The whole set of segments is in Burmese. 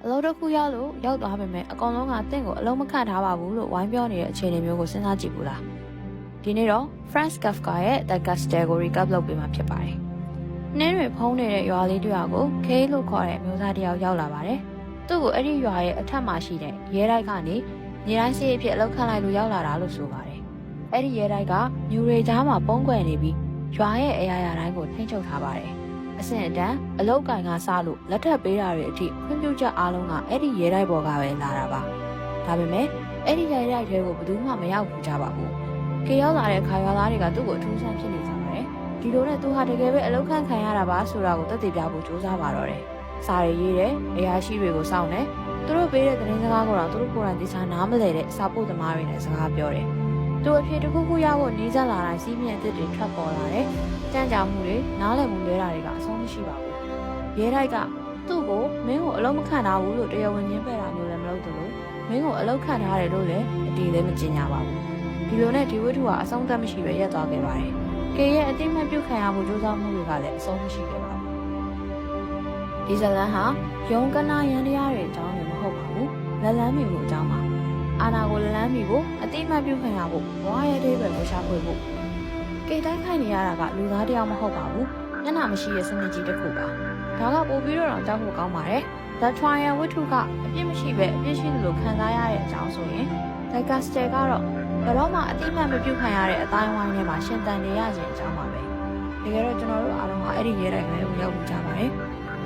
အလုပ်တစ်ခုရောက်လို့ရောက်သွားပေမဲ့အကောင်လုံးကတင့်ကိုအလုံးမခန့်ထားပါဘူးလို့ဝိုင်းပြောနေတဲ့အခြေအနေမျိုးကိုစဉ်းစားကြည့်ဘူးလားဒီနေ့တော့ Franz Kafka ရဲ့ The Castle ကို recap လုပ်ပေးမှာဖြစ်ပါတယ်နှင်းတွေဖုံးနေတဲ့ရွာလေးတစ်ရွာကိုခေးလို့ခေါ်တဲ့အမျိုးသားတစ်ယောက်ရောက်လာပါတယ်သူ့ကိုအဲ့ဒီရွာရဲ့အထက်မှာရှိတဲ့ရဲတိုက်ကနေနေတိုင်းစီးအဖြစ်အလောက်ခန့်လိုက်လို့ရောက်လာတာလို့ဆိုပါတယ်အဲ့ဒီရဲတိုက်ကမြူရီကြားမှာပုံကွယ်နေပြီးရွာရဲ့အရာရာတိုင်းကိုထိန်းချုပ်ထားပါတယ်အဆင့်အတန်းအလောက်ကင်ကစားလို့လက်ထပ်ပေးတာတွေအထိခွင့်ပြုချက်အားလုံးကအဲ့ဒီရဲတိုက်ပေါ်ကပဲလာတာပါဒါပေမဲ့အဲ့ဒီရဲတိုက်ထဲကိုဘယ်သူမှမရောက်ဘူးကြပါဘူးခေရောက်လာတဲ့ခါရွာသားတွေကသူ့ကိုအထူးဆန်းဖြစ်နေကြပါတယ်ဒီလိုနဲ့သူဟာတကယ်ပဲအလောက်ခံရတာပါဆိုတာကိုသက်သေပြဖို့ကြိုးစားပါတော့တယ်စာရီရေးတယ်အရာရှိတွေကိုစောင့်တယ်သူတို့ပေးတဲ့သတင်းစကားကိုတော့သူတို့ကိုယ်တိုင်သိချာနားမလည်တဲ့စာပို့သမားတွေနဲ့စကားပြောတယ်သူအဖြစ်တစ်ခုခုရဖို့နေကြလာတိုင်းစီးမြင့်အစ်တွေထွက်ပေါ်လာတယ်ကြံ့ကြာမှုတွေနားလည်မှုလွဲတာတွေကအဆုံးမရှိပါဘူးရဲတိုက်ကသူ့ကိုမင်းကိုအလုံးမခံထားဘူးလို့တရားဝင်ညင်းပယ်တာမျိုးလည်းမလုပ်သလိုမင်းကိုအလုံးခံထားတယ်လို့လည်းအတီးလည်းမကျင်ညာပါဘူးဒီလိုနဲ့ဒီဝတ္ထုဟာအဆုံးသတ်မရှိပဲရပ်သွားခဲ့ပါတယ်ကေရဲ့အတိမတ်ပြုတ်ခံရမှုကြိုးစားမှုတွေကလည်းအဆုံးမရှိခဲ့ပါဘူးဒီဇလန်ဟာရုံကနာရန်တရားတွေအကြောင်းလည်းမဟုတ်ပါဘူးလက်လန်းမီမှုအကြောင်းပါအာနာကိုလက်လန်းမီဖို့အတိမတ်ပြုတ်ခံရဖို့ဘဝရဲ့အသေးပဲကိုရှာဖွေဖို့ကေတိုင်းခိုင်နေရတာကလူသားတယောက်မဟုတ်ပါဘူးမျက်နှာမရှိတဲ့စနစ်ကြီးတစ်ခုပါဒါကပို့ပြီးတော့ကြောက်ဖို့ကောင်းပါတယ် The Trial ဝတ္ထုကအပြစ်မရှိပဲအပြစ်ရှိသလိုခံစားရတဲ့အကြောင်းဆိုရင် The Castle ကတော့ဘယ်တော့မှအတိမတ်မပြုတ်ခံရတဲ့အတိုင်းဝိုင်းထဲမှာရှင်သန်နေရခြင်းအကြောင်းပါပဲတကယ်တော့ကျွန်တော်တို့အားလုံးကအဲ့ဒီရဲတိုင်းပဲရောက်ကြပါတယ်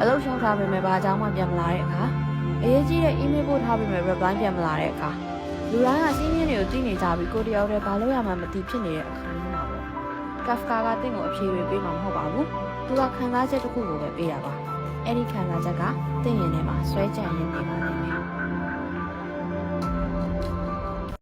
အလုပ်ရှောင်ထားပေမဲ့ဘာအကြောင်းမှပြန်မလာတဲ့အခါအရေးကြီးတဲ့ email ပို့ထားပေမဲ့ reply ပြန်မလာတဲ့အခါလူတိုင်းကစီးမြင့်တွေကိုသိနေကြပြီးကိုတယောက်တည်းဘာလို့ရမှမသိဖြစ်နေတဲ့အခါမျိုးမှာပေါ့ Kafka ကတင့်ကိုအဖြေတွေပေးမှာမဟုတ်ပါဘူးသူကခံစားချက်တစ်ခုကိုပဲပေးတာပါအဲ့ဒီခံစားချက်ကတင့်ရင်ထဲမှာဆွဲကြံရင်းနေပါလိမ့်မယ်